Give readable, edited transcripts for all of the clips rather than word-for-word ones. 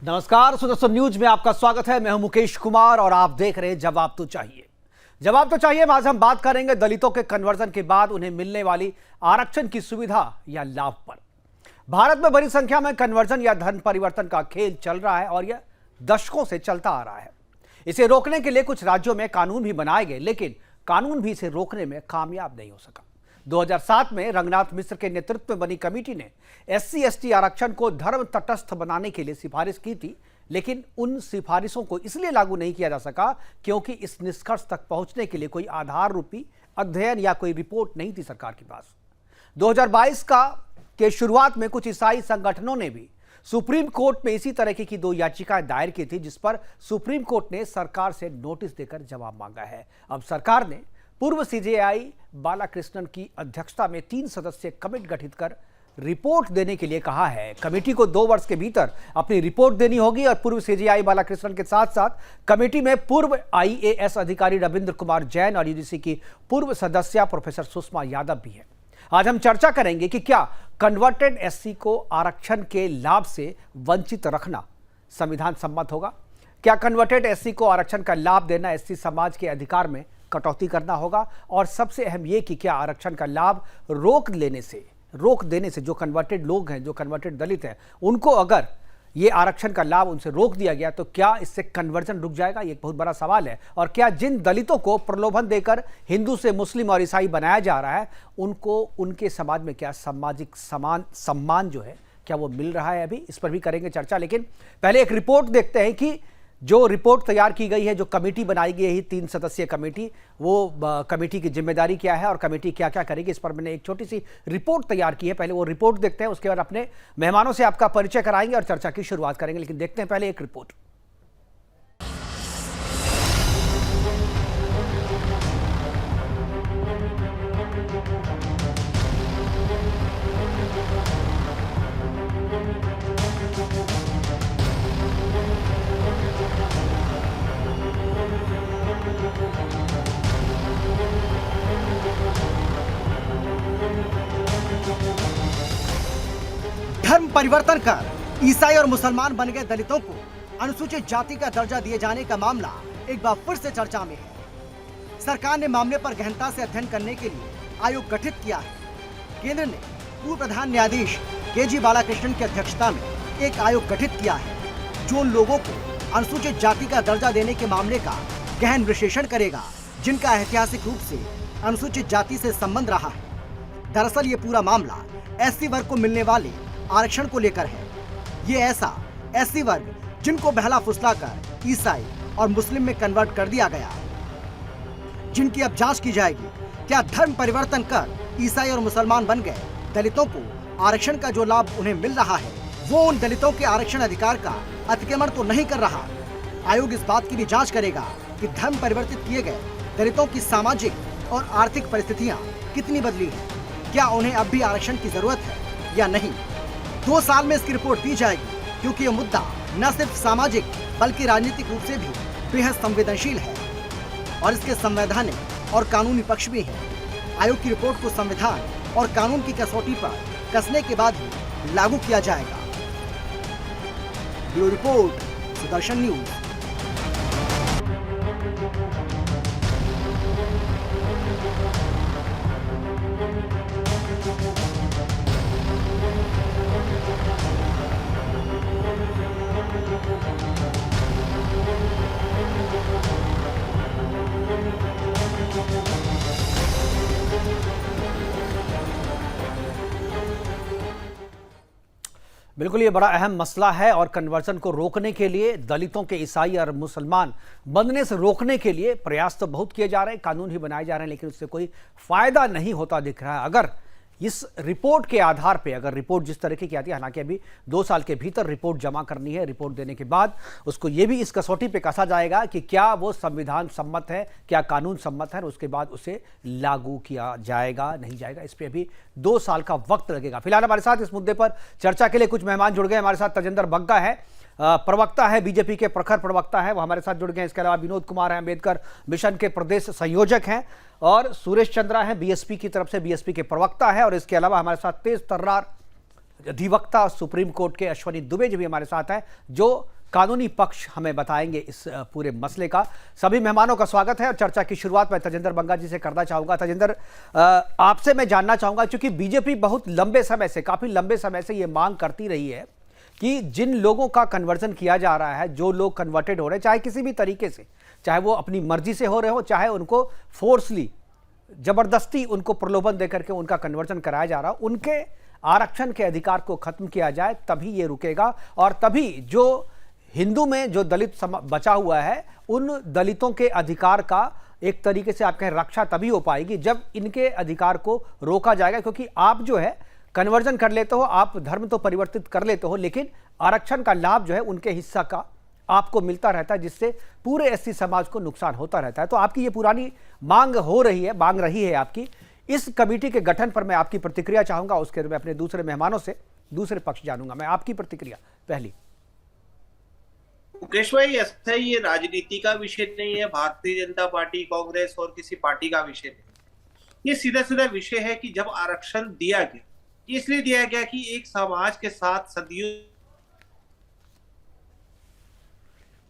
नमस्कार सुदर्शन न्यूज में आपका स्वागत है। मैं हूं मुकेश कुमार और आप देख रहे हैं जवाब तो चाहिए। जवाब तो चाहिए में आज हम बात करेंगे दलितों के कन्वर्जन के बाद उन्हें मिलने वाली आरक्षण की सुविधा या लाभ पर। भारत में बड़ी संख्या में कन्वर्जन या धर्म परिवर्तन का खेल चल रहा है और यह दशकों से चलता आ रहा है। इसे रोकने के लिए कुछ राज्यों में कानून भी बनाए गए, लेकिन कानून भी इसे रोकने में कामयाब नहीं हो सका। 2007 में रंगनाथ मिश्र के नेतृत्व में बनी कमेटी ने SC/ST आरक्षण को धर्म तटस्थ बनाने के लिए सिफारिश की थी, लेकिन उन सिफारिशों को इसलिए लागू नहीं किया जा सका क्योंकि इस निष्कर्ष तक पहुंचने के लिए कोई आधार रूपी अध्ययन या कोई रिपोर्ट नहीं थी सरकार के पास। 2022 के शुरुआत में कुछ ईसाई संगठनों ने भी सुप्रीम कोर्ट में इसी तरह की 2 याचिकाएं दायर की थी, जिस पर सुप्रीम कोर्ट ने सरकार से नोटिस देकर जवाब मांगा है। अब सरकार ने पूर्व CJI बालाकृष्णन की अध्यक्षता में 3 सदस्यीय कमेटी गठित कर रिपोर्ट देने के लिए कहा है। कमेटी को 2 वर्ष के भीतर अपनी रिपोर्ट देनी होगी और पूर्व CJI बालाकृष्णन के साथ साथ कमेटी में पूर्व IAS अधिकारी रविंद्र कुमार जैन और UGC की पूर्व सदस्य प्रोफेसर सुषमा यादव भी है। आज हम चर्चा करेंगे कि क्या कन्वर्टेड SC को आरक्षण के लाभ से वंचित रखना संविधान सम्मत होगा, क्या कन्वर्टेड SC को आरक्षण का लाभ देना SC समाज के अधिकार में कटौती करना होगा, और सबसे अहम यह कि क्या आरक्षण का लाभ रोक देने से जो कन्वर्टेड लोग हैं, जो कन्वर्टेड दलित हैं, उनको अगर ये आरक्षण का लाभ उनसे रोक दिया गया तो क्या इससे कन्वर्जन रुक जाएगा? ये एक बहुत बड़ा सवाल है। और क्या जिन दलितों को प्रलोभन देकर हिंदू से मुस्लिम और ईसाई बनाया जा रहा है, उनको उनके समाज में क्या सामाजिक सम्मान जो है क्या वो मिल रहा है? अभी इस पर भी करेंगे चर्चा, लेकिन पहले एक रिपोर्ट देखते हैं कि जो रिपोर्ट तैयार की गई है, जो कमेटी बनाई गई है 3 सदस्यीय कमेटी, वो कमेटी की जिम्मेदारी क्या है और कमेटी क्या क्या करेगी, इस पर मैंने एक छोटी सी रिपोर्ट तैयार की है। पहले वो रिपोर्ट देखते हैं, उसके बाद अपने मेहमानों से आपका परिचय कराएंगे और चर्चा की शुरुआत करेंगे। लेकिन देखते हैं पहले एक रिपोर्ट। धर्म परिवर्तन कर ईसाई और मुसलमान बन गए दलितों को अनुसूचित जाति का दर्जा दिए जाने का मामला एक बार फिर से चर्चा में है। सरकार ने मामले पर गहनता से अध्ययन करने के लिए आयोग गठित किया है। केंद्र ने पूर्व प्रधान न्यायाधीश KG बालाकृष्णन की अध्यक्षता में एक आयोग गठित किया है, जो उन लोगों को अनुसूचित जाति का दर्जा देने के मामले का गहन विश्लेषण करेगा जिनका ऐतिहासिक रूप से अनुसूचित जाति से संबंध रहा है। दरअसल ये पूरा मामला SC वर्ग को मिलने वाले आरक्षण को लेकर है। ये ऐसा SC वर्ग जिनको बहला फुसला कर ईसाई और मुस्लिम में कन्वर्ट कर दिया गया, जिनकी अब जांच की जाएगी। क्या धर्म परिवर्तन कर ईसाई और मुसलमान बन गए दलितों को आरक्षण का जो लाभ उन्हें मिल रहा है, वो उन दलितों के आरक्षण अधिकार का अतिक्रमण तो नहीं कर रहा? आयोग इस बात की भी जांच करेगा कि धर्म परिवर्तित किए गए दलितों की सामाजिक और आर्थिक परिस्थितियां कितनी बदली है, क्या उन्हें अब भी आरक्षण की जरूरत है या नहीं। 2 साल में इसकी रिपोर्ट दी जाएगी, क्योंकि यह मुद्दा न सिर्फ सामाजिक बल्कि राजनीतिक रूप से भी बेहद संवेदनशील है और इसके संवैधानिक और कानूनी पक्ष भी हैं। आयोग की रिपोर्ट को संविधान और कानून की कसौटी पर कसने के बाद ही लागू किया जाएगा। Bureau report, Sudarshan news. बिल्कुल, ये बड़ा अहम मसला है और कन्वर्जन को रोकने के लिए, दलितों के ईसाई और मुसलमान बनने से रोकने के लिए प्रयास तो बहुत किए जा रहे हैं, कानून ही बनाए जा रहे हैं, लेकिन उससे कोई फायदा नहीं होता दिख रहा है। अगर इस रिपोर्ट के आधार पे, अगर रिपोर्ट जिस तरीके की आती है, हालांकि अभी 2 साल के भीतर रिपोर्ट जमा करनी है, रिपोर्ट देने के बाद उसको ये भी इस कसौटी पे कसा जाएगा कि क्या वो संविधान सम्मत है, क्या कानून सम्मत है, और उसके बाद उसे लागू किया जाएगा नहीं जाएगा। इस पर अभी 2 साल का वक्त लगेगा। फिलहाल हमारे साथ इस मुद्दे पर चर्चा के लिए कुछ मेहमान जुड़ गए। हमारे साथ तजेंद्र बग्गा है, प्रवक्ता है, बीजेपी के प्रखर प्रवक्ता है, वो हमारे साथ जुड़ गए हैं। इसके अलावा विनोद कुमार हैं, अम्बेडकर मिशन के प्रदेश संयोजक हैं, और सुरेश चंद्रा हैं, बीएसपी की तरफ से, बीएसपी के प्रवक्ता है, और इसके अलावा हमारे साथ तेज तर्रार अधिवक्ता सुप्रीम कोर्ट के अश्वनी दुबे जी भी हमारे साथ हैं, जो कानूनी पक्ष हमें बताएंगे इस पूरे मसले का। सभी मेहमानों का स्वागत है और चर्चा की शुरुआत मैं तजिंदर बंगा जी से करना चाहूंगा। तजिंदर, आपसे मैं जानना चाहूंगा, क्योंकि बीजेपी बहुत लंबे समय से, काफी लंबे समय से ये मांग करती रही है कि जिन लोगों का कन्वर्जन किया जा रहा है, जो लोग कन्वर्टेड हो रहे हैं, चाहे किसी भी तरीके से, चाहे वो अपनी मर्जी से हो रहे हो, चाहे उनको फोर्सली, जबरदस्ती उनको प्रलोभन देकर के उनका कन्वर्जन कराया जा रहा, उनके आरक्षण के अधिकार को खत्म किया जाए, तभी ये रुकेगा। और तभी जो हिंदू में जो दलित बचा हुआ है, उन दलितों के अधिकार का एक तरीके से आप कहें रक्षा तभी हो पाएगी जब इनके अधिकार को रोका जाएगा। क्योंकि आप जो है कन्वर्जन कर लेते हो, आप धर्म तो परिवर्तित कर लेते हो, लेकिन आरक्षण का लाभ जो है उनके हिस्सा का आपको मिलता रहता है, जिससे पूरे एससी समाज को नुकसान होता रहता है। तो आपकी ये पुरानी मांग रही है आपकी। इस कमेटी के गठन पर मैं आपकी प्रतिक्रिया चाहूंगा, उसके बाद मैं अपने दूसरे मेहमानों से दूसरे पक्ष जानूंगा। मैं आपकी प्रतिक्रिया पहली। मुकेश भाई, ऐसा ये राजनीति का विषय नहीं है, भारतीय जनता पार्टी, कांग्रेस और किसी पार्टी का विषय नहीं। ये सीधा सीधा विषय है कि जब आरक्षण दिया गया, इसलिए दिया गया कि एक समाज के साथ सदियों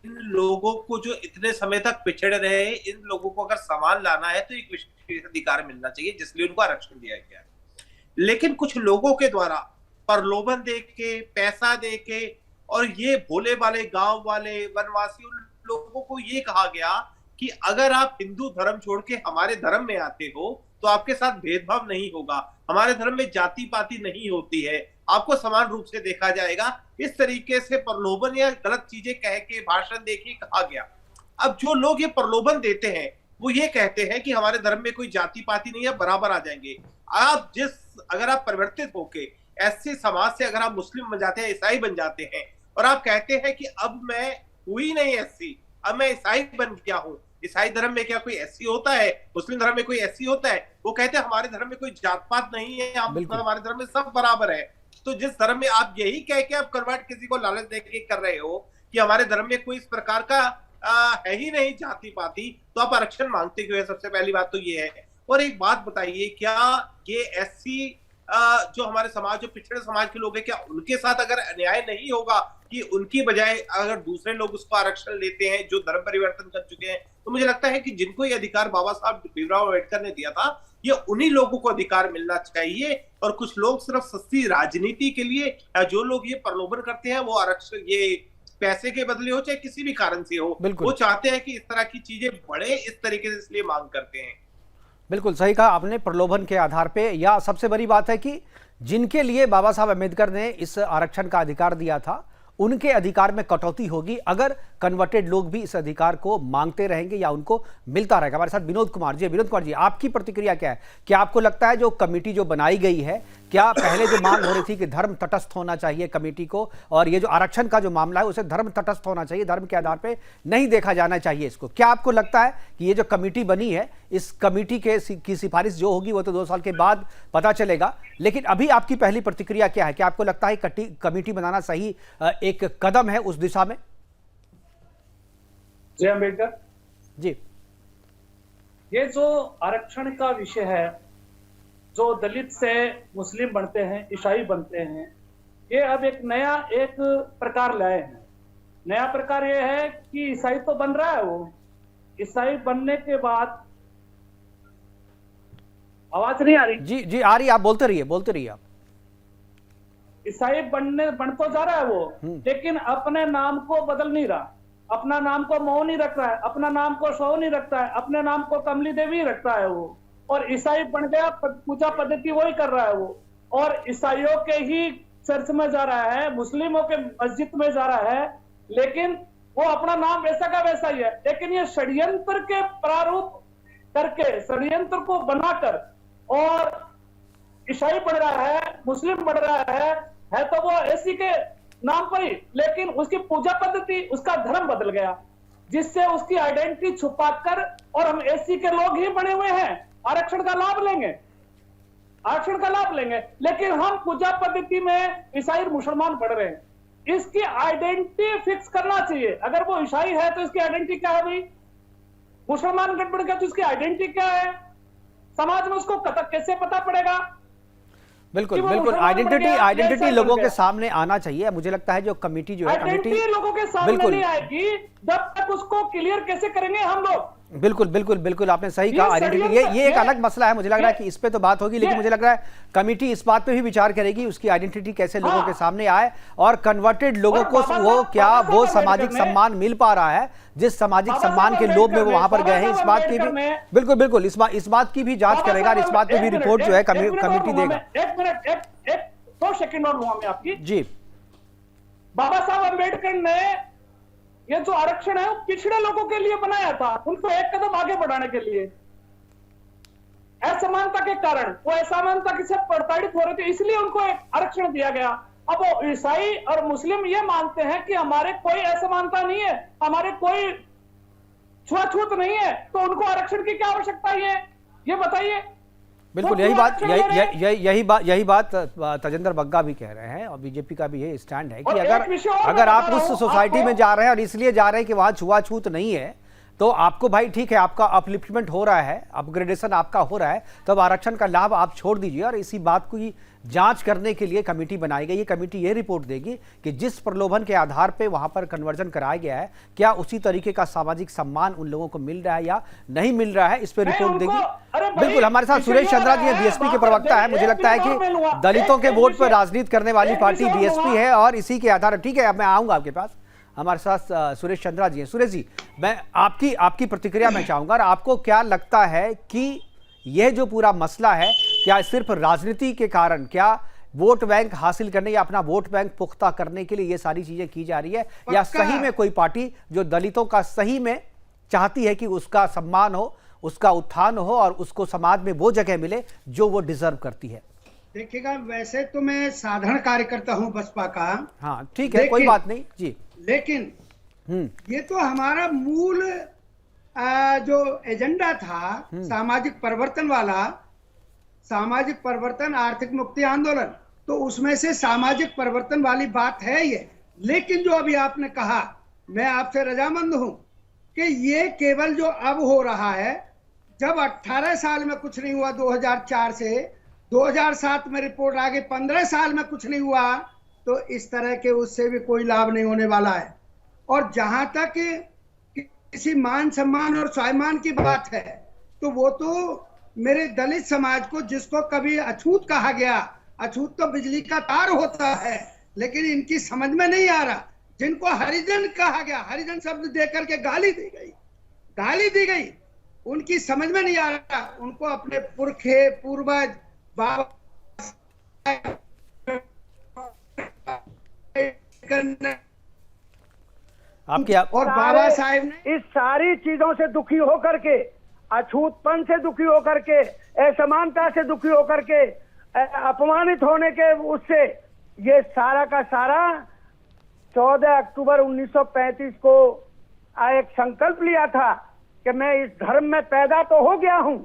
इन लोगों को जो इतने समय तक पिछड़ रहे हैं, इन लोगों को अगर समान लाना है तो एक विशेष अधिकार मिलना चाहिए, जिसलिए उनको आरक्षण दिया गया है। लेकिन कुछ लोगों के द्वारा प्रलोभन देके, पैसा देके और ये भोले वाले गांव वाले वनवासी, उन लोगों को ये कहा गया कि अगर आप हिंदू धर्म छोड़ के हमारे धर्म में आते हो तो आपके साथ भेदभाव नहीं होगा, हमारे धर्म में जाति पाति नहीं होती है, आपको समान रूप से देखा जाएगा। इस तरीके से प्रलोभन या गलत चीजें कह के, भाषण देके कहा गया। अब जो लोग ये प्रलोभन देते हैं वो ये कहते हैं कि हमारे धर्म में कोई जाति पाति नहीं है, बराबर आ जाएंगे। अगर आप परिवर्तित होके ऐसे समाज से अगर आप मुस्लिम बन जाते हैं, ईसाई बन जाते हैं और आप कहते हैं कि अब मैं हुई नहीं एससी, अब मैं ईसाई बन गया हूं। ईसाई धर्म में क्या कोई एससी होता है? मुस्लिम धर्म में कोई एससी होता है? वो कहते हैं हमारे धर्म में कोई जात पात नहीं है, हमारे धर्म में सब बराबर है। तो जिस धर्म में आप यही कह के आप कन्वर्ट किसी को लालच देके कर रहे हो कि हमारे धर्म में कोई इस प्रकार का है ही नहीं जाति पाति, तो आप आरक्षण मांगते क्यों है? सबसे पहली बात तो ये है। और एक बात बताइए, क्या ये एससी जो हमारे समाज, जो पिछड़े समाज के लोग हैं, क्या उनके साथ अगर अन्याय नहीं होगा कि उनकी बजाय अगर दूसरे लोग उसको आरक्षण लेते हैं जो धर्म परिवर्तन कर चुके हैं? तो मुझे लगता है कि जिनको ये अधिकार बाबा साहब भीमराव अम्बेडकर ने दिया था, ये उन्हीं लोगों को अधिकार मिलना चाहिए। और कुछ लोग सिर्फ सस्ती राजनीति के लिए, जो लोग ये प्रलोभन करते हैं, वो आरक्षण ये पैसे के बदले हो चाहे किसी भी कारण से हो, वो चाहते हैं कि इस तरह की चीजें बढ़े, इस तरीके से इसलिए मांग करते हैं। बिल्कुल सही कहा आपने, प्रलोभन के आधार पे। या सबसे बड़ी बात है कि जिनके लिए बाबा साहब अम्बेडकर ने इस आरक्षण का अधिकार दिया था, उनके अधिकार में कटौती होगी अगर कन्वर्टेड लोग भी इस अधिकार को मांगते रहेंगे या उनको मिलता रहेगा। हमारे साथ विनोद कुमार जी। विनोद कुमार जी, आपकी प्रतिक्रिया क्या है? क्या आपको लगता है जो कमेटी जो बनाई गई है, क्या पहले जो मांग हो रही थी कि धर्म तटस्थ होना चाहिए कमेटी को, और ये जो आरक्षण का जो मामला है उसे धर्म तटस्थ होना चाहिए, धर्म के आधार पर नहीं देखा जाना चाहिए इसको, क्या आपको लगता है कि ये जो कमेटी बनी है, इस कमेटी की सिफारिश जो होगी वो तो 2 साल के बाद पता चलेगा, लेकिन अभी आपकी पहली प्रतिक्रिया क्या है? क्या आपको लगता है कमेटी बनाना सही एक कदम है उस दिशा में? जय अम्बेडकर जी। ये जो आरक्षण का विषय है, जो दलित से मुस्लिम बनते हैं, ईसाई बनते हैं, ये अब एक नया प्रकार लाए हैं। नया प्रकार ये है कि ईसाई तो बन रहा है, वो ईसाई बनने के बाद, आवाज नहीं आ रही? जी जी आ रही, आप बोलते रहिए आप। ईसाई बन तो जा रहा है वो, लेकिन अपने नाम को बदल नहीं रहा, अपना नाम को मोह नहीं रख रहा है, अपना नाम को शो नहीं रखता है, अपने नाम को कमली देवी रखता है वो, और ईसाई बन गया, पूजा पद्धति वही कर रहा है वो, और ईसाइयों के ही चर्च में जा रहा है, मुस्लिमों के मस्जिद में जा रहा है, लेकिन वो अपना नाम वैसा का वैसा ही है। लेकिन ये षड्यंत्र के प्रारूप करके, षड्यंत्र को बनाकर, और ईसाई बढ़ रहा है, मुस्लिम बढ़ रहा है तो वो एसी के नाम पर ही, लेकिन उसकी पूजा पद्धति, उसका धर्म बदल गया, जिससे उसकी आइडेंटिटी छुपाकर, और हम एसी के लोग ही बने हुए हैं, आरक्षण का लाभ लेंगे, लेकिन हम पूजा पद्धति में ईसाई और मुसलमान बढ़ रहे हैं। इसकी आइडेंटिटी फिक्स करना चाहिए। अगर वो ईसाई है तो इसकी आइडेंटिटी क्या है भाई? मुसलमान गठबंधन का तो इसकी आइडेंटिटी क्या है? समाज में उसको कैसे पता पड़ेगा? बिल्कुल कि वो बिल्कुल मुसलमान बन आइडेंटिटी गया, या आइडेंटिटी ईसाई बन लोगों के गया। सामने आना चाहिए। मुझे लगता है जो कमेटी जो है आइडेंटिटी लोगों के सामने बिल्कुल नहीं आएगी जब तक उसको क्लियर कैसे करेंगे हम लोग। बिल्कुल बिल्कुल बिल्कुल आपने सही ये कहा। आइडेंटिटी ये एक अलग मसला है। मुझे लग रहा है कि इस पे तो बात होगी, लेकिन मुझे लग रहा है कमेटी इस बात पे भी विचार करेगी उसकी आइडेंटिटी कैसे लोगों हाँ। के सामने आए और कन्वर्टेड लोगों और को बाबा वो साहब- क्या बाबा वो साहब सामाजिक अम्बेडकर ने- सम्मान मिल पा रहा है जिस सामाजिक बाबा सम्मान साहब के लोभ में वो अम्बेडकर वहां पर ने- गए हैं, बाबा इस बात साहब की भी अम्बेडकर ने- बिल्कुल इस बात की भी जांच करेगा और इस बात पे भी रिपोर्ट जो है कमेटी देगा। एक मिनट एक 2 सेकंड और लूंगा मैं आपकी। जी बाबा साहब अम्बेडकर ने ये जो आरक्षण है वो पिछड़े लोगों के लिए बनाया था, उनको एक कदम आगे बढ़ाने के लिए। असमानता के कारण वो असमानता से प्रताड़ित हो रहे थे, इसलिए उनको एक आरक्षण दिया गया। अब वो ईसाई और मुस्लिम ये मानते हैं कि हमारे कोई असमानता नहीं है, हमारे कोई छुआछूत नहीं है, तो उनको आरक्षण की क्या आवश्यकता है ये बताइए। बिल्कुल वो यही क्यों बात आरक्षण ले रहे हैं? यही बात तजेंद्र बग्गा भी कह रहे हैं और बीजेपी का भी ये स्टैंड है कि और एक विषय और अगर मैं आप बता रहा उस हूं सोसाइटी आपको- में जा रहे हैं और इसलिए जा रहे हैं कि वहां छुआछूत नहीं है, तो आपको भाई ठीक है, आपका अपलिफ्टमेंट हो रहा है, अपग्रेडेशन आपका हो रहा है, तब आरक्षण का लाभ आप छोड़ दीजिए। और इसी बात को ही जांच करने के लिए कमेटी बनाई गई है। कमेटी ये रिपोर्ट देगी कि जिस प्रलोभन के आधार पे वहां पर कन्वर्जन कराया गया है, क्या उसी तरीके का सामाजिक सम्मान उन लोगों को मिल रहा है या नहीं मिल रहा है, इस पर नहीं, रिपोर्ट उनको- देगी। अरे भाई, बिल्कुल हमारे साथ विषय सुरेश ये चंद्रा जी हैं, है, बीएसपी के बात- प्रवक्ता है। मुझे एक लगता है मिनट और मैं लूंगा। कि दलितों के एक वोट पर विषय- राजनीति करने वाली एक पार्टी विषय और बीएसपी लूंगा। है और इसी के आधार ठीक है, अब मैं आऊंगा आपके पास। हमारे साथ सुरेश चंद्रा जी हैं। सुरेश जी, मैं आपकी प्रतिक्रिया मैं चाहूंगा और आपको क्या लगता है कि यह जो पूरा मसला है, क्या सिर्फ राजनीति के कारण, क्या वोट बैंक हासिल करने या अपना वोट बैंक पुख्ता करने के लिए ये सारी चीजें की जा रही है, या सही में कोई पार्टी जो दलितों का सही में चाहती है कि उसका सम्मान हो, उसका उत्थान हो और उसको समाज में वो जगह मिले जो वो डिजर्व करती है? देखिएगा, वैसे तो मैं साधारण कार्यकर्ता हूं बसपा का। हाँ ठीक है, कोई बात नहीं जी। लेकिन ये तो हमारा मूल जो एजेंडा था सामाजिक परिवर्तन वाला, सामाजिक परिवर्तन आर्थिक मुक्ति आंदोलन, तो उसमें से सामाजिक परिवर्तन वाली बात है ये। लेकिन जो अभी आपने कहा, मैं आपसे रजामंद हूं कि ये केवल जो अब हो रहा है, जब 18 साल में कुछ नहीं हुआ 2004 से 2007 में रिपोर्ट आ गई, 15 साल में कुछ नहीं हुआ, तो इस तरह के उससे भी कोई लाभ नहीं होने वाला है। और जहां तक किसी मान सम्मान और स्वाभिमान की बात है, तो वो तो मेरे दलित समाज को, जिसको कभी अछूत कहा गया, अछूत तो बिजली का तार होता है, लेकिन इनकी समझ में नहीं आ रहा। जिनको हरिजन कहा गया, हरिजन शब्द देकर के गाली दी गई, उनकी समझ में नहीं आ रहा। उनको अपने पुरखे, पूर्वज, बाबा और बाबा साहेब ने इस सारी चीजों से दुखी होकर के, अछूतपन से दुखी होकर के, असमानता से दुखी होकर के, अपमानित होने के, उससे ये सारा का सारा 14 अक्टूबर 1935 को एक संकल्प लिया था कि मैं इस धर्म में पैदा तो हो गया हूं,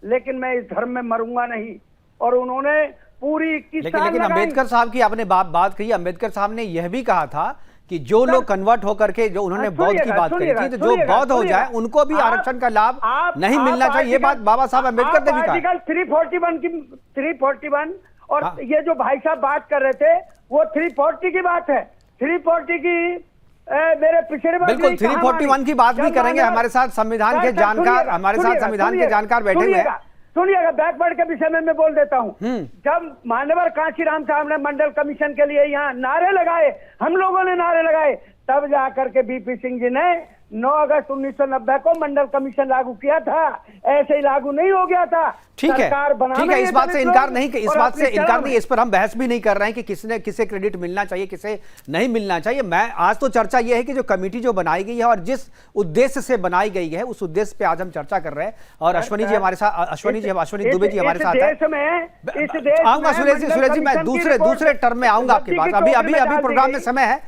लेकिन मैं इस धर्म में मरूंगा नहीं। और उन्होंने पूरी 21 साल लेकिन लगाई। अम्बेडकर साहब की आपने बात कही। अम्बेडकर साहब ने यह भी कहा था कि जो लोग कन्वर्ट होकर के, जो उन्होंने बौद्ध की बात करी थी, तो जो बौद्ध हो जाए उनको भी आरक्षण का लाभ नहीं मिलना चाहिए। ये बात बाबा साहब अम्बेडकर ने भी कहा। आर्टिकल 341 और हाँ। ये जो भाई साहब बात कर रहे थे, वो 340 की बात है। 340 की मेरे पिछड़े वर्ग बिल्कुल ने कहा 341 की बात भी करेंगे। हमारे साथ संविधान के जानकार, बैठे हुए हैं। सुनिएगा, बैकवर्ड के विषय में मैं बोल देता हूँ। जब मान्यवर कांशीराम साहब ने मंडल कमीशन के लिए यहाँ नारे लगाए, हम लोगों ने नारे लगाए, तब जाकर के बीपी सिंह जी ने 9 अगस्त 1990 को मंडल कमीशन लागू किया था। ऐसे ही लागू नहीं हो गया था। ठीक है, ठीक है, इस बात से इनकार नहीं, इस पर हम बहस भी नहीं कर रहे हैं कि किसे क्रेडिट मिलना चाहिए, किसे नहीं मिलना चाहिए। मैं आज तो चर्चा यह है कि जो कमेटी जो बनाई गई है और जिस उद्देश्य से बनाई गई है, उस उद्देश्य पे आज हम चर्चा कर रहे हैं। और अश्वनी जी हमारे साथ, अश्वनी दुबे जी हमारे साथ है। आऊंगा सुरेश जी, मैं दूसरे टर्म में आऊंगा आपके पास। अभी प्रोग्राम में समय है।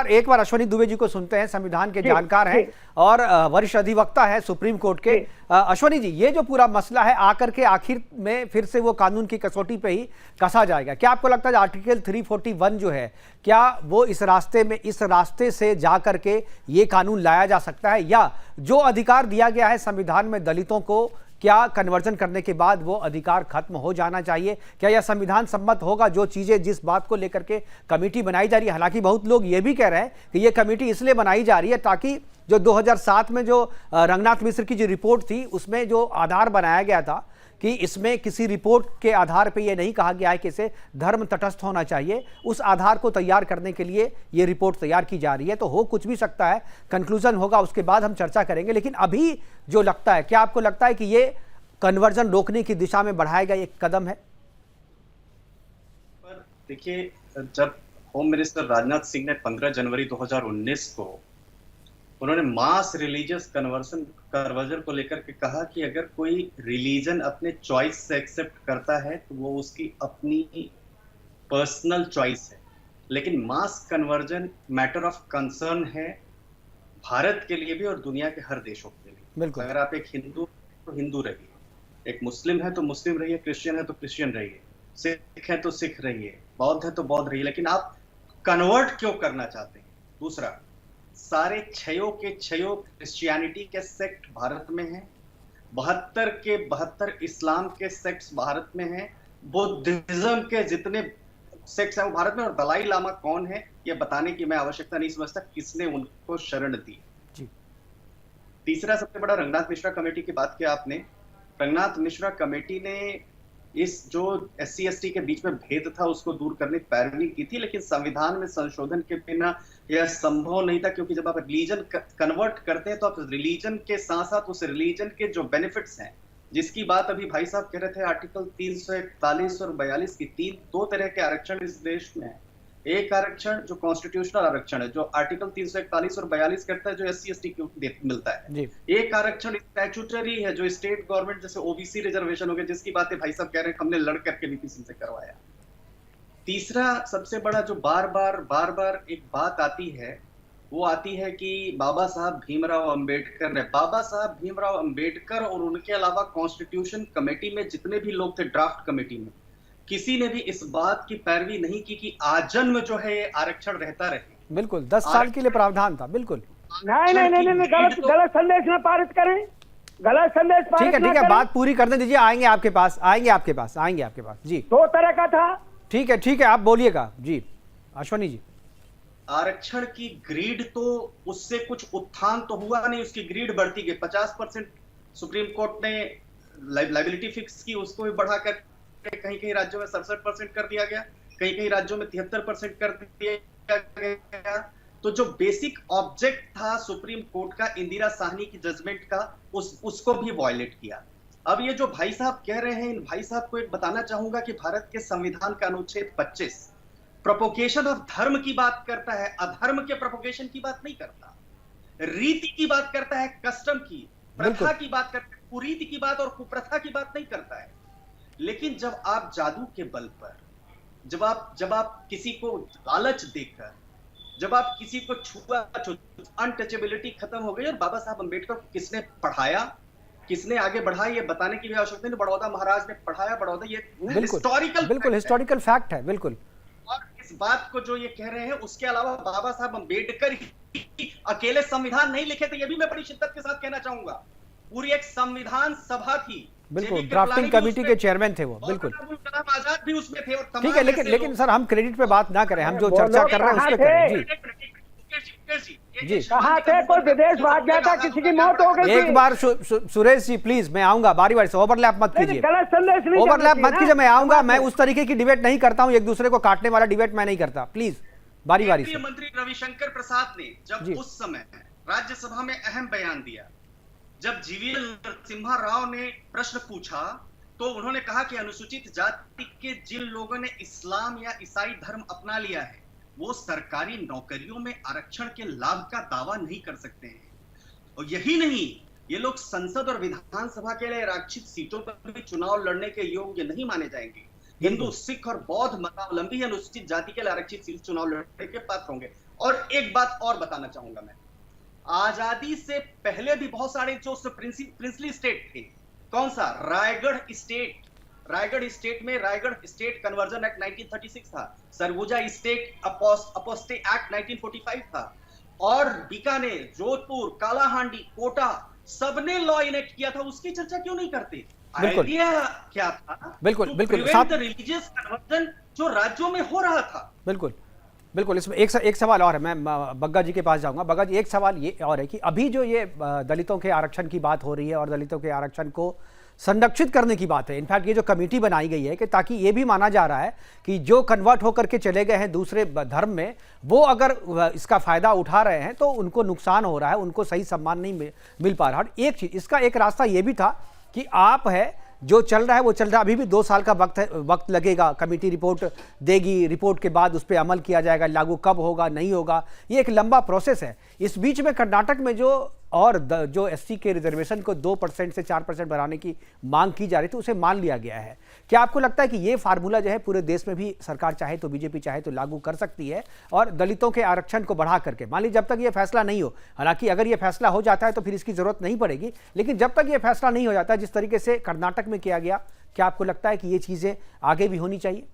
एक बार अश्वनी दुबे जी को सुनते हैं, संविधान के जानकार हैं और वरिष्ठ अधिवक्ता है सुप्रीम कोर्ट के। अश्वनी जी, ये जो पूरा मसला है आकर के आखिर में फिर से वो कानून की कसौटी पे ही कसा जाएगा। क्या आपको लगता है आर्टिकल 341 जो है, क्या वो इस रास्ते से जा करके ये कानून लाया जा सकता है, या जो अधिकार दिया गया है संविधान में दलितों को क्या कन्वर्जन करने के बाद वो अधिकार खत्म हो जाना चाहिए? क्या यह संविधान सम्मत होगा? जो चीजें, जिस बात को लेकर के कमेटी बनाई जा रही है, हालांकि बहुत लोग ये भी कह रहे हैं कि ये कमेटी इसलिए बनाई जा रही है ताकि जो 2007 में जो रंगनाथ मिश्र की जो रिपोर्ट थी उसमें जो आधार बनाया गया था कि इसमें किसी रिपोर्ट के आधार पे ये नहीं कहा गया है कि इसे धर्म तटस्थ होना चाहिए, उस आधार को तैयार करने के लिए ये रिपोर्ट तैयार की जा रही है। तो हो कुछ भी सकता है, कंक्लूजन होगा उसके बाद हम चर्चा करेंगे। लेकिन अभी जो लगता है, क्या आपको लगता है कि ये कन्वर्जन रोकने की दिशा में बढ़ाएगा एक कदम है? पर देखिए, जब होम मिनिस्टर राजनाथ सिंह ने 15 जनवरी 2019 को उन्होंने मास रिलीजियस कन्वर्जन को लेकर के कहा कि अगर कोई रिलीजन अपने चॉइस से एक्सेप्ट करता है तो वो उसकी अपनी पर्सनल चॉइस है, लेकिन mass conversion matter of concern है भारत के लिए भी और दुनिया के हर देशों के लिए। बिल्कुल। अगर आप एक हिंदू तो हिंदू रहिए, एक मुस्लिम है तो मुस्लिम रहिए, क्रिश्चियन है तो क्रिश्चियन रहिए, सिख है तो सिख रहिए, बौद्ध है तो बौद्ध रहिए, लेकिन आप कन्वर्ट क्यों करना चाहते हैं? दूसरा, सारे छयों के छयों क्रिश्चियनिटी के सेक्ट भारत में हैं, 72 के 72 इस्लाम के सेक्ट्स भारत में हैं, बुद्धिज्म के जितने सेक्ट्स हैं वो भारत में, और दलाई लामा कौन है ये बताने की मैं आवश्यकता नहीं समझता किसने उनको शरण दी। जी। तीसरा, सबसे बड़ा रंगनाथ मिश्रा कमेटी की बात किया आपने। रंगनाथ मिश्रा कमेटी ने इस जो SC/ST के बीच में भेद था उसको दूर करने की पैरवी की थी, लेकिन संविधान में संशोधन के बिना यह संभव नहीं था, क्योंकि जब आप रिलीजन कन्वर्ट करते हैं तो आप रिलीजन के साथ साथ उस रिलीजन के जो बेनिफिट्स हैं, जिसकी बात अभी भाई साहब कह रहे थे, आर्टिकल 341 और 42 की दो तरह के आरक्षण इस देश में है। एक आरक्षण जो कॉन्स्टिट्यूशनल आरक्षण है, जो आर्टिकल 341 और 42 करता है, जो SC/ST को मिलता है जी। एक आरक्षण स्टैट्यूटरी है जो स्टेट गवर्नमेंट, जैसे OBC रिजर्वेशन हो गया, जिसकी बातें भाई साहब कह रहे हैं हमने लड़ करके नीति सिंह से करवाया। तीसरा सबसे बड़ा जो बार बार एक बात आती है, वो आती है कि बाबा साहब भीमराव अंबेडकर ने, बाबा साहब भीमराव अंबेडकर और उनके अलावा कॉन्स्टिट्यूशन कमेटी में जितने भी लोग थे, ड्राफ्ट कमेटी में, किसी ने भी इस बात की पैरवी नहीं की कि आजन्म जो है ये आरक्षण रहता रहे। बिल्कुल, 10 साल के लिए प्रावधान था। बिल्कुल। नहीं, गलत संदेश न पारित करें, गलत संदेश पारित ठीक है, बात पूरी करने दीजिए, आएंगे आपके पास। जी, 2 तरह का था। ठीक है, आप बोलिएगा जी, अश्वनी जी। आरक्षण की ग्रीड तो उससे कुछ उत्थान तो हुआ नहीं, उसकी ग्रीड बढ़ती गई। 50% सुप्रीम कोर्ट ने लाइबिलिटी फिक्स की, उसको भी बढ़ाकर कहीं राज्यों में 67% कर दिया गया, कहीं राज्यों में 73% कर दिया गया। तो जो बेसिक ऑब्जेक्ट था सुप्रीम कोर्ट का, इंदिरा साहनी की जजमेंट का, उसको भी वायलेट किया। अब ये जो भाई साहब कह रहे हैं, इन भाई साहब को एक बताना चाहूंगा कि भारत के संविधान का अनुच्छेद 25 प्रोपोगेशन ऑफ धर्म की बात करता है, अधर्म के प्रोपोगेशन की बात नहीं करता, रीति की बात करता है, कस्टम की, प्रथा की बात करता है, कुरीति की बात और कुप्रथा की बात नहीं करता है। लेकिन जब आप जादू के बल पर, जब आप किसी को लालच देकर, जब आप किसी को छुआ, अनटचेबिलिटी खत्म हो गई। और बाबा साहब अंबेडकर को किसने पढ़ाया, किसने आगे बढ़ाया, ये बताने की भी आवश्यकता नहीं। बड़ौदा महाराज ने पढ़ाया, बड़ौदा ये हिस्टोरिकल फैक्ट है। बिल्कुल। और इस बात को जो ये कह रहे हैं, उसके अलावा बाबा साहब अंबेडकर ही अकेले संविधान नहीं लिखे थे, ये भी मैं बड़ी शिद्दत के साथ कहना चाहूंगा। पूरी एक संविधान सभा थी, बिल्कुल, ड्राफ्टिंग कमेटी के चेयरमैन थे वो। बिल्कुल, कलाम आजाद भी उसमें थे। और ठीक है, लेकिन सर हम क्रेडिट पे बात ना करें, हम जो चर्चा कर रहे हैं उस पे करें। जी, कहाँ थे? कोई विदेश भाग गया था, किसी की मौत हो गई। एक बार सुरेश जी प्लीज, मैं आऊंगा बारी से, ओवरलैप मत कीजिए, गलत संदेश नहीं, ओवरलैप मत कीजिए। मैं आऊंगा, मैं उस तरीके की डिबेट नहीं करता हूं, एक दूसरे को काटने वाला डिबेट मैं नहीं करता। प्लीज बारी से। मंत्री रविशंकर प्रसाद ने जब उस समय राज्यसभा में अहम बयान दिया, जब GVL नरसिम्हा राव ने प्रश्न पूछा, तो उन्होंने कहा कि अनुसूचित जाति के जिन लोगों ने इस्लाम या ईसाई धर्म अपना लिया है, वो सरकारी नौकरियों में आरक्षण के लाभ का दावा नहीं कर सकते हैं। और यही नहीं, ये लोग संसद और विधानसभा के लिए आरक्षित सीटों पर भी चुनाव लड़ने के योग्य नहीं माने जाएंगे। हिंदू, सिख और बौद्ध मतावलंबी अनुसूचित जाति के लिए आरक्षित सीट चुनाव लड़ने के पात्र होंगे। और एक बात और बताना चाहूंगा मैं, आजादी से पहले भी बहुत सारे जो प्रिंसली स्टेट थे, कौन सा? रायगढ़ स्टेट में रायगढ़ स्टेट कन्वर्जन एक्ट 1936 था, सरगुजा स्टेट अपोस्टे एक्ट 1945 था, और बीकानेर, जोधपुर, कालाहांडी, कोटा, सबने लॉ इनेक्ट किया था, उसकी चर्चा क्यों नहीं करते? बिल्कुल। आइडिया क्या था? बिल्कुल, बिल्कुल। रिलीजियस कन्वर्जन जो राज्यों में हो रहा था। बिल्कुल, बिल्कुल। इसमें एक सवाल और है, मैं बग्गा जी के पास जाऊंगा। बग्गा जी, एक सवाल ये और है कि अभी जो ये दलितों के आरक्षण की बात हो रही है और दलितों के आरक्षण को संरक्षित करने की बात है, इनफैक्ट ये जो कमेटी बनाई गई है कि ताकि ये भी माना जा रहा है कि जो कन्वर्ट होकर के चले गए हैं दूसरे धर्म में, वो अगर इसका फायदा उठा रहे हैं तो उनको नुकसान हो रहा है, उनको सही सम्मान नहीं मिल पा रहा। एक चीज, इसका एक रास्ता ये भी था कि आप है जो चल रहा है वो चल रहा है, अभी भी 2 साल का वक्त लगेगा, कमेटी रिपोर्ट देगी, रिपोर्ट के बाद उस पर अमल किया जाएगा, लागू कब होगा नहीं होगा, ये एक लंबा प्रोसेस है। इस बीच में कर्नाटक में जो और जो एससी के रिजर्वेशन को 2% से 4% बढ़ाने की मांग की जा रही थी, उसे मान लिया गया है। क्या आपको लगता है कि ये फार्मूला जो है पूरे देश में भी सरकार चाहे तो, बीजेपी चाहे तो लागू कर सकती है और दलितों के आरक्षण को बढ़ा करके, मान लीजिए जब तक ये फैसला नहीं हो, हालांकि अगर ये फैसला हो जाता है तो फिर इसकी जरूरत नहीं पड़ेगी, लेकिन जब तक ये फैसला नहीं हो जाता जिस तरीके से कर्नाटक में किया गया, क्या आपको लगता है कि ये चीजें आगे भी होनी चाहिए?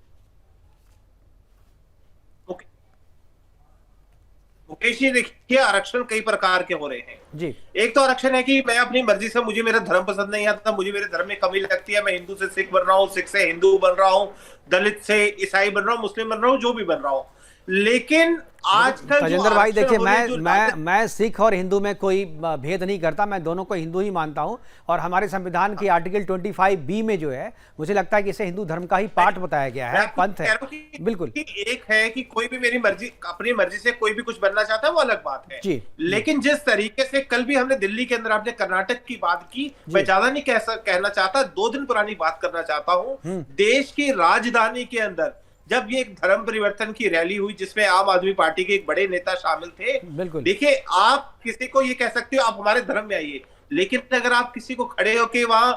मुकेश जी, देखिए, आरक्षण कई प्रकार के हो रहे हैं जी। एक तो आरक्षण है कि मैं अपनी मर्जी से, मुझे मेरा धर्म पसंद नहीं आता, मुझे मेरे धर्म में कमी लगती है, मैं हिंदू से सिख बन रहा हूँ, सिख से हिंदू बन रहा हूँ, दलित से ईसाई बन रहा हूँ, मुस्लिम बन रहा हूँ, जो भी बन रहा हूँ। लेकिन आजकल तजेंद्र भाई देखिए, मैं सिख और हिंदू में कोई भेद नहीं करता, मैं दोनों को हिंदू ही मानता हूं और हमारे संविधान की आर्टिकल 25B में जो है, मुझे लगता है कि इसे हिंदू धर्म का ही पार्ट बताया गया है, पंथ है। बिल्कुल। एक है कि कोई भी मेरी मर्जी, अपनी मर्जी से कोई भी कुछ बनना चाहता है, वो अलग बात है जी। लेकिन जिस तरीके से कल भी हमने दिल्ली के अंदर, आपने कर्नाटक की बात की, मैं ज्यादा नहीं कहना चाहता, 2 दिन पुरानी बात करना चाहता हूँ। देश की राजधानी के अंदर जब ये एक धर्म परिवर्तन की रैली हुई जिसमें आम आदमी पार्टी के एक बड़े नेता शामिल थे, देखिए, आप किसी को ये कह सकते हो आप हमारे धर्म में आइए, लेकिन अगर आप किसी को खड़े होके वहां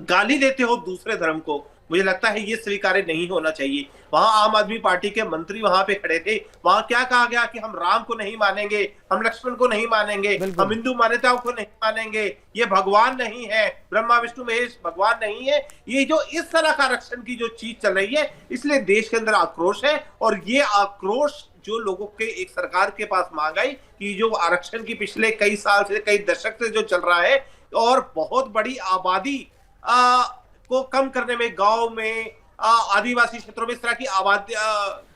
गाली देते हो दूसरे धर्म को, मुझे लगता है ये स्वीकार्य नहीं होना चाहिए। वहां आम आदमी पार्टी के मंत्री वहां पे खड़े थे, वहां क्या कहा गया कि हम राम को नहीं मानेंगे, हम लक्ष्मण को नहीं मानेंगे, हम हिंदू मान्यताओं को नहीं मानेंगे, ये भगवान नहीं है, ब्रह्मा विष्णु महेश भगवान नहीं है। ये जो इस तरह का आरक्षण की जो चीज चल रही है, इसलिए देश के अंदर आक्रोश है। और ये आक्रोश जो लोगों के एक सरकार के पास मांग आई कि जो आरक्षण की पिछले कई साल से, कई दशक से जो चल रहा है, और बहुत बड़ी आबादी को कम करने में, गांव में, आदिवासी क्षेत्रों में इस तरह की आबादी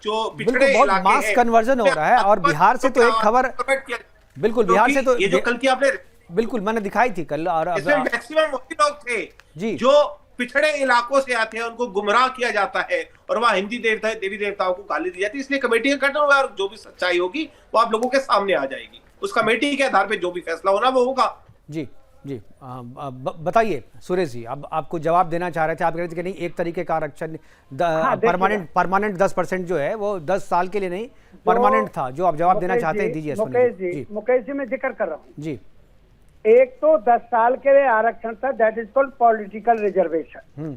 जो पिछड़े इलाके मास कन्वर्जन हो रहा है। और बिहार से तो एक खबर, बिल्कुल, बिहार से तो ये जो कल की आपने, बिल्कुल मैंने दिखाई थी कल, और मैक्सिमम वही लोग थे जी जो पिछड़े इलाकों से आते हैं, उनको गुमराह किया जाता है और वहां हिंदी देवी देवताओं को गाली दी जाती है। इसलिए कमेटी का गठन हुआ और जो भी सच्चाई होगी वो आप लोगों के सामने आ जाएगी। उस कमेटी के आधार पर जो भी फैसला होना वो होगा। जी जी। बताइए सुरेश जी, अब आपको जवाब देना चाह रहे थे, आप कह रहे थे कि नहीं, एक तरीके का आरक्षण परमानेंट 10% जो है वो 10 साल के लिए नहीं, परमानेंट था, जो आप जवाब देना चाहते हैं दीजिए। मुकेश जी, मैं जिक्र कर रहा हूँ जी। एक तो 10 साल के लिए आरक्षण था, that is called political reservation.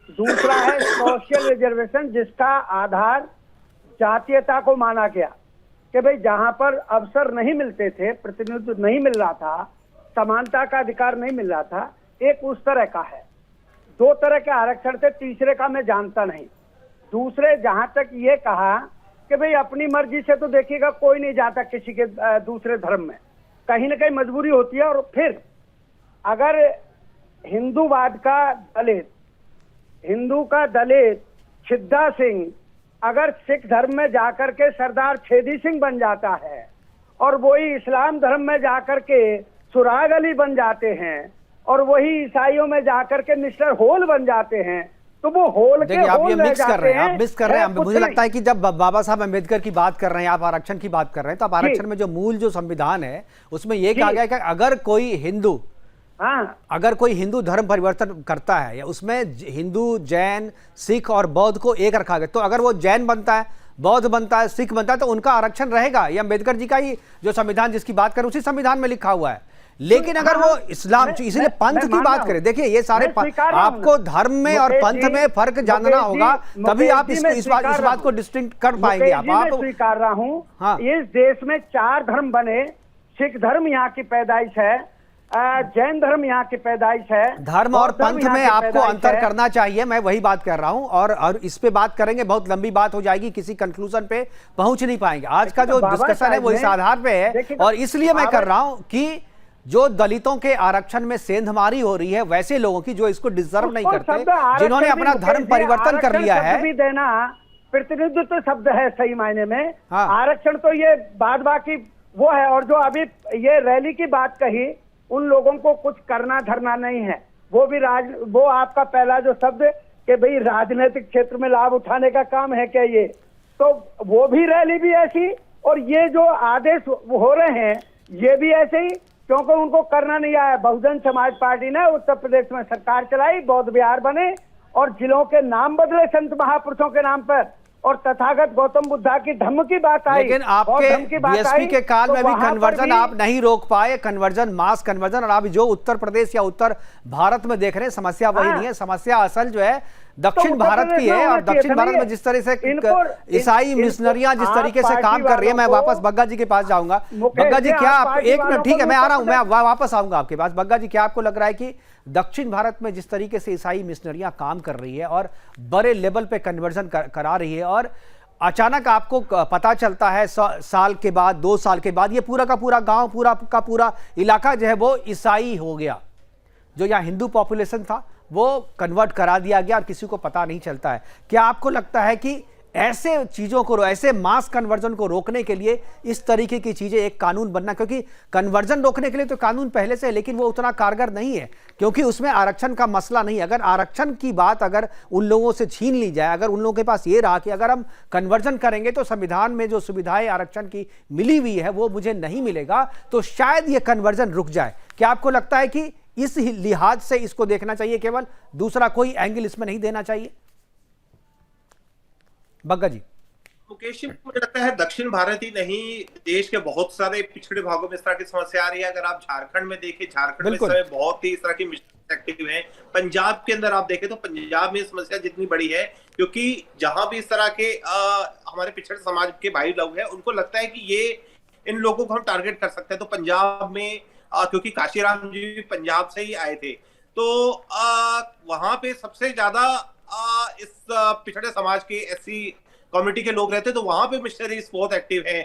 दूसरा है सोशल रिजर्वेशन, जिसका आधार जातीयता को माना गया कि भाई जहां पर अवसर नहीं मिलते थे, प्रतिनिधित्व नहीं मिल रहा था, समानता का अधिकार नहीं मिल रहा था, एक उस तरह का है। 2 तरह के आरक्षण थे, तीसरे का मैं जानता नहीं। दूसरे, जहां तक ये कहा कि भाई अपनी मर्जी से तो देखिएगा कोई नहीं जाता किसी के दूसरे धर्म में, कहीं ना कहीं मजबूरी होती है। और फिर अगर हिंदूवाद का दलित, हिंदू का दलित छिद्दा सिंह अगर सिख धर्म में जाकर के सरदार छेदी सिंह बन जाता है और वही इस्लाम धर्म में जाकर के सुराग अली बन जाते हैं और वही ईसाइयों में जाकर के मिस्टर होल बन जाते हैं, तो वो होल के आप होल ये मिक्स कर रहे हैं, आप मिक्स कर रहे हैं। मुझे लगता है कि जब बाबा साहब अम्बेडकर की बात कर रहे हैं, आप आरक्षण की बात कर रहे हैं, तो आप आरक्षण में जो मूल जो संविधान है उसमें ये कहा गया है कि अगर कोई हिंदू, अगर कोई हिंदू धर्म परिवर्तन करता है या उसमें हिंदू, जैन, सिख और बौद्ध को एक रखा गया, तो अगर वो जैन बनता है, बौद्ध बनता है, सिख बनता है, तो उनका आरक्षण रहेगा। ये अम्बेडकर जी का ही जो संविधान जिसकी बात करें उसी संविधान में लिखा हुआ है। लेकिन अगर वो इस्लाम, इसीलिए पंथ की बात करें, देखिए ये सारे आपको धर्म में और पंथ में फर्क जानना होगा, तभी आप इस बात को डिस्टिंक्ट कर पाएंगे। आप स्वीकार रहा हूँ, इस देश में 4 धर्म बने, सिख धर्म यहाँ की पैदाइश है, जैन धर्म यहाँ की पैदाइश है, धर्म और पंथ में आपको अंतर करना चाहिए, मैं वही बात कर रहा हूं। और इस पे बात करेंगे, बहुत लंबी बात हो जाएगी, किसी कंक्लूजन पे पहुंच नहीं पाएंगे। आज का जो डिस्कशन है वो इस आधार पे है, और इसलिए मैं कर रहा हूं कि जो दलितों के आरक्षण में सेंधमारी हो रही है वैसे लोगों की जो इसको डिजर्व नहीं करते, जिन्होंने अपना धर्म परिवर्तन कर लिया है। भी देना प्रतिनिधित्व शब्द है सही मायने में। हाँ। आरक्षण तो ये बाद बाकी वो है। और जो अभी ये रैली की बात कही, उन लोगों को कुछ करना धरना नहीं है। वो आपका पहला जो शब्द कि भाई राजनीतिक क्षेत्र में लाभ उठाने का काम है क्या ये, तो वो भी रैली भी ऐसी, और ये जो आदेश हो रहे हैं ये भी ऐसे ही, क्योंकि उनको करना नहीं आया। बहुजन समाज पार्टी ने उत्तर प्रदेश में सरकार चलाई, बौद्ध विहार बने और जिलों के नाम बदले संत महापुरुषों के नाम पर, और तथागत गौतम बुद्धा की धम्म की बात आई। लेकिन आपके बीएसपी के काल में भी कन्वर्जन आप नहीं रोक पाए, कन्वर्जन, मास कन्वर्जन। और आप जो उत्तर प्रदेश या उत्तर भारत में देख रहे हैं, समस्या वही नहीं है। समस्या असल जो है दक्षिण भारत की है। और दक्षिण भारत में जिस तरह से ईसाई मिशनरियां जिस तरीके से काम कर रही है, मैं वापस बग्गा जी के पास जाऊंगा। बग्गा जी, क्या आप, एक मिनट, ठीक है, मैं आ रहा हूं, मैं वापस आऊंगा आपके पास। बग्गा जी, क्या आपको लग रहा है कि दक्षिण भारत में जिस तरीके से ईसाई मिशनरियां काम कर रही है और बड़े लेवल पे कन्वर्जन करा रही है, और अचानक आपको पता चलता है साल के बाद, 2 साल के बाद, ये पूरा का पूरा गांव, पूरा का पूरा इलाका जो है वो ईसाई हो गया, जो यहाँ हिंदू पॉपुलेशन था वो कन्वर्ट करा दिया गया और किसी को पता नहीं चलता है। क्या आपको लगता है कि ऐसे चीजों को, ऐसे मास कन्वर्जन को रोकने के लिए इस तरीके की चीजें, एक कानून बनना, क्योंकि कन्वर्जन रोकने के लिए तो कानून पहले से है लेकिन वो उतना कारगर नहीं है क्योंकि उसमें आरक्षण का मसला नहीं है। अगर आरक्षण की बात अगर उन लोगों से छीन ली जाए, अगर उन लोगों के पास ये रहा कि अगर हम कन्वर्जन करेंगे तो संविधान में जो सुविधाएं आरक्षण की मिली हुई है वो मुझे नहीं मिलेगा, तो शायद ये कन्वर्जन रुक जाए। क्या आपको लगता है कि इस लिहाज से इसको देखना चाहिए, केवल दूसरा कोई एंगल इसमें नहीं देना चाहिए? बग्गा जी। मुकेश, मुझे लगता है दक्षिण भारत ही नहीं, देश के बहुत सारे पिछड़े भागों में इस तरह की समस्या आ रही है। अगर आप झारखंड में देखें, झारखंड में इस समय बहुत ही इस तरह की मिशन एक्टिव है। पंजाब के अंदर आप देखें तो पंजाब में समस्या जितनी बड़ी है, क्योंकि जहां भी इस तरह के हमारे पिछड़े समाज के भाई लोग हैं, उनको लगता है कि ये इन लोगों को हम टारगेट कर सकते हैं। तो पंजाब में क्योंकि काशीराम जी भी पंजाब से ही आए थे, तो वहां पे सबसे ज्यादा इस पिछड़े समाज के एससी कम्युनिटी के लोग रहते, तो वहां पे मिशनरीज बहुत एक्टिव हैं।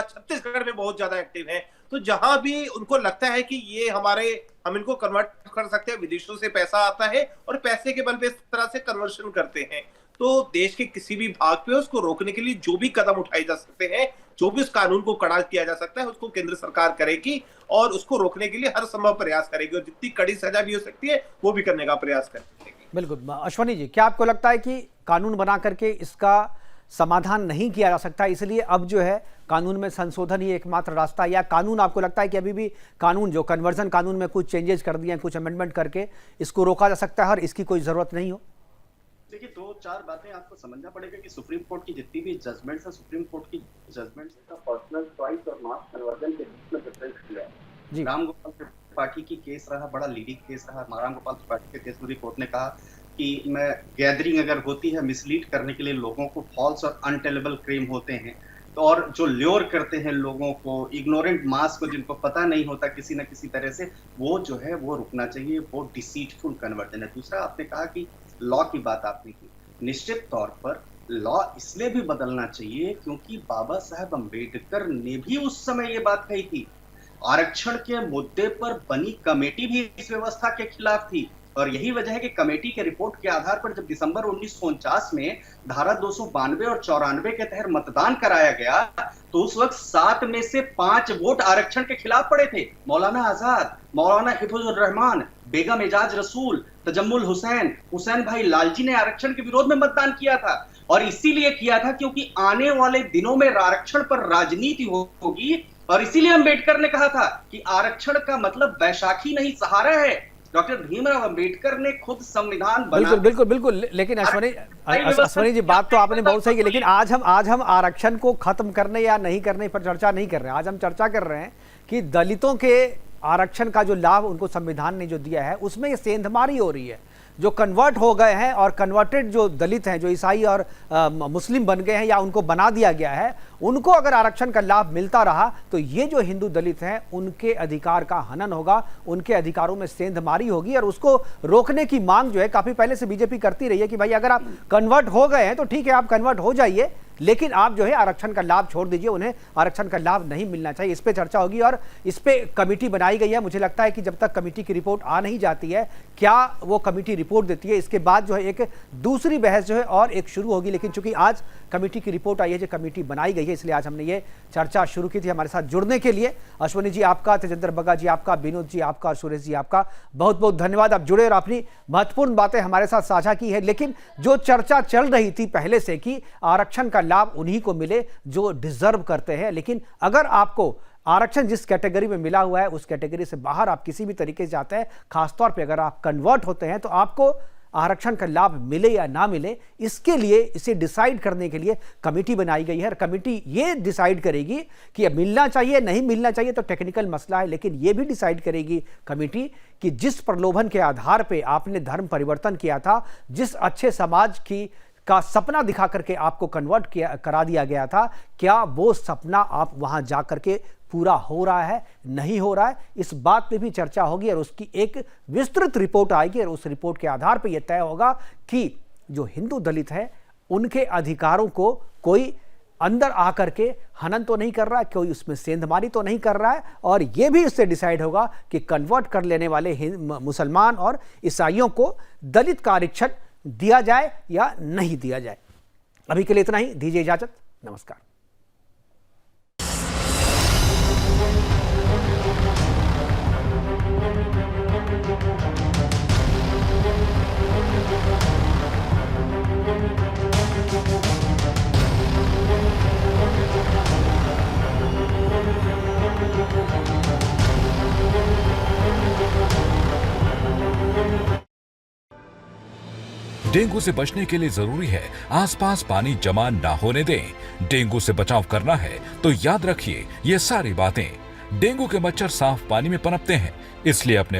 छत्तीसगढ़ में बहुत ज्यादा एक्टिव हैं। तो जहां भी उनको लगता है कि ये हम इनको कन्वर्ट कर सकते हैं, विदेशों से पैसा आता है और पैसे के बल पे इस तरह से कन्वर्शन करते हैं, तो देश के किसी भी भाग पे उसको रोकने के लिए जो भी कदम उठाए जा सकते हैं, जो भी उस कानून को कड़ा किया जा सकता है, उसको केंद्र सरकार करेगी और उसको रोकने के लिए हर संभव प्रयास करेगी, और जितनी कड़ी सजा भी हो सकती है वो भी करने का प्रयास करेगी। बिल्कुल। अश्वनी जी, क्या आपको लगता है कि कानून बना करके इसका समाधान नहीं किया जा सकता, इसलिए अब जो है कानून में संशोधन ही एकमात्र रास्ता, या कानून आपको लगता है कि अभी भी कानून, जो कन्वर्जन कानून में कुछ चेंजेस कर दिए हैं, कुछ अमेंडमेंट करके इसको रोका जा सकता है और इसकी कोई जरूरत नहीं हो? देखिए, 2-4 बातें आपको समझना पड़ेगा कि सुप्रीम कोर्ट की जितनी भी जजमेंट्स है, सुप्रीम कोर्ट की जजमेंट्स का पर्सनल चॉइस और मास कन्वर्जन के बीच में डिफरेंस किया है। राम गोपाल त्रिपाठी की केस रहा, बड़ा लीडिंग केस रहा। राम गोपाल त्रिपाठी के केस में भी कोर्ट ने कहा कि मैं गैदरिंग अगर होती है मिसलीड करने के लिए लोगों को, फॉल्स और अनटेलेबल क्लेम होते हैं, तो और जो ल्योर करते हैं लोगों को, इग्नोरेंट मास को, जिनको पता नहीं होता किसी न किसी तरह से, वो जो है वो रुकना चाहिए, वो डिसीटफुल कन्वर्जन है। दूसरा, आपने कहा कि लॉ की बात आपने की, निश्चित तौर पर लॉ इसलिए भी बदलना चाहिए क्योंकि बाबा साहब अंबेडकर ने भी उस समय ये बात कही थी। आरक्षण के मुद्दे पर बनी कमेटी भी इस व्यवस्था के खिलाफ थी, और यही वजह है कि कमेटी के रिपोर्ट के आधार पर जब दिसंबर 1949 में धारा 292 और 94 के तहत मतदान कराया गया, तो उस वक्त 7 में से 5 वोट आरक्षण के खिलाफ पड़े थे। मौलाना आजाद, मौलाना हिफुजुर रहमान, बेगम एजाज रसूल, तजम्मुल हुसैन, हुसैन भाई लालजी ने आरक्षण के विरोध में मतदान किया था, और इसीलिए किया था क्योंकि आने वाले दिनों में आरक्षण पर राजनीति होगी, और इसीलिए अंबेडकर ने कहा था कि आरक्षण का मतलब बैसाखी नहीं, सहारा है। डॉक्टर भीमराव अंबेडकर ने खुद संविधान बना। बिल्कुल। लेकिन अश्वनी जी, बात तो आपने बहुत सही की, लेकिन आज हम आरक्षण को खत्म करने या नहीं करने पर चर्चा नहीं कर रहे हैं। आज हम चर्चा कर रहे हैं कि दलितों के आरक्षण का जो लाभ उनको संविधान ने जो दिया है, उसमें ये सेंधमारी हो रही है। जो कन्वर्ट हो गए हैं और कन्वर्टेड जो दलित हैं, जो ईसाई और मुस्लिम बन गए हैं या उनको बना दिया गया है, उनको अगर आरक्षण का लाभ मिलता रहा तो ये जो हिंदू दलित हैं उनके अधिकार का हनन होगा, उनके अधिकारों में सेंधमारी होगी, और उसको रोकने की मांग जो है काफी पहले से बीजेपी करती रही है कि भाई अगर आप कन्वर्ट हो गए हैं तो ठीक है, आप कन्वर्ट हो जाइए, लेकिन आप जो है आरक्षण का लाभ छोड़ दीजिए, उन्हें आरक्षण का लाभ नहीं मिलना चाहिए। इस पे चर्चा होगी और इस पे कमेटी बनाई गई है। मुझे लगता है कि जब तक कमेटी की रिपोर्ट आ नहीं जाती है, क्या वो कमेटी रिपोर्ट देती है, इसके बाद जो है एक दूसरी बहस जो है और एक शुरू होगी। लेकिन चूंकि आज कमेटी की रिपोर्ट आई है, जो कमेटी बनाई गई है, इसलिए आज हमने ये चर्चा शुरू की थी। हमारे साथ जुड़ने के लिए अश्विनी जी आपका, तेजेंद्र बग्गा जी आपका, विनोद जी आपका, सुरेश जी आपका बहुत बहुत धन्यवाद। आप जुड़े और अपनी महत्वपूर्ण बातें हमारे साथ साझा की है। लेकिन जो चर्चा चल रही थी पहले से कि आरक्षण का लाभ उन्हीं को मिले जो डिजर्व करते हैं, लेकिन अगर आपको आरक्षण जिस कैटेगरी में मिला हुआ है उस कैटेगरी से बाहर आप किसी भी तरीके से जाते हैं, खासतौर पे अगर आप कन्वर्ट होते हैं, तो आपको आरक्षण का लाभ मिले या ना मिले, इसके लिए इसे डिसाइड करने के लिए कमेटी बनाई गई है। और कमेटी ये डिसाइड करेगी कि अब मिलना चाहिए नहीं मिलना चाहिए तो टेक्निकल मसला है, लेकिन ये भी डिसाइड करेगी कमेटी कि जिस प्रलोभन के आधार पे आपने धर्म परिवर्तन किया था, जिस अच्छे समाज का सपना दिखा करके आपको कन्वर्ट करा दिया गया था, क्या वो सपना आप वहां जा करके पूरा हो रहा है, नहीं हो रहा है, इस बात पे भी चर्चा होगी और उसकी एक विस्तृत रिपोर्ट आएगी और उस रिपोर्ट के आधार पे यह तय होगा कि जो हिंदू दलित है उनके अधिकारों को कोई अंदर आकर के हनन तो नहीं कर रहा है, कोई उसमें सेंधमारी तो नहीं कर रहा है, और यह भी इससे डिसाइड होगा कि कन्वर्ट कर लेने वाले मुसलमान और ईसाइयों को दलित का आरक्षण दिया जाए या नहीं दिया जाए। अभी के लिए इतना ही, दीजिए इजाजत, नमस्कार। डेंगू से बचने के लिए जरूरी है आसपास पानी जमा ना होने दें। डेंगू से बचाव करना है तो याद रखिए ये सारी बातें। डेंगू के मच्छर साफ पानी में पनपते हैं, इसलिए अपने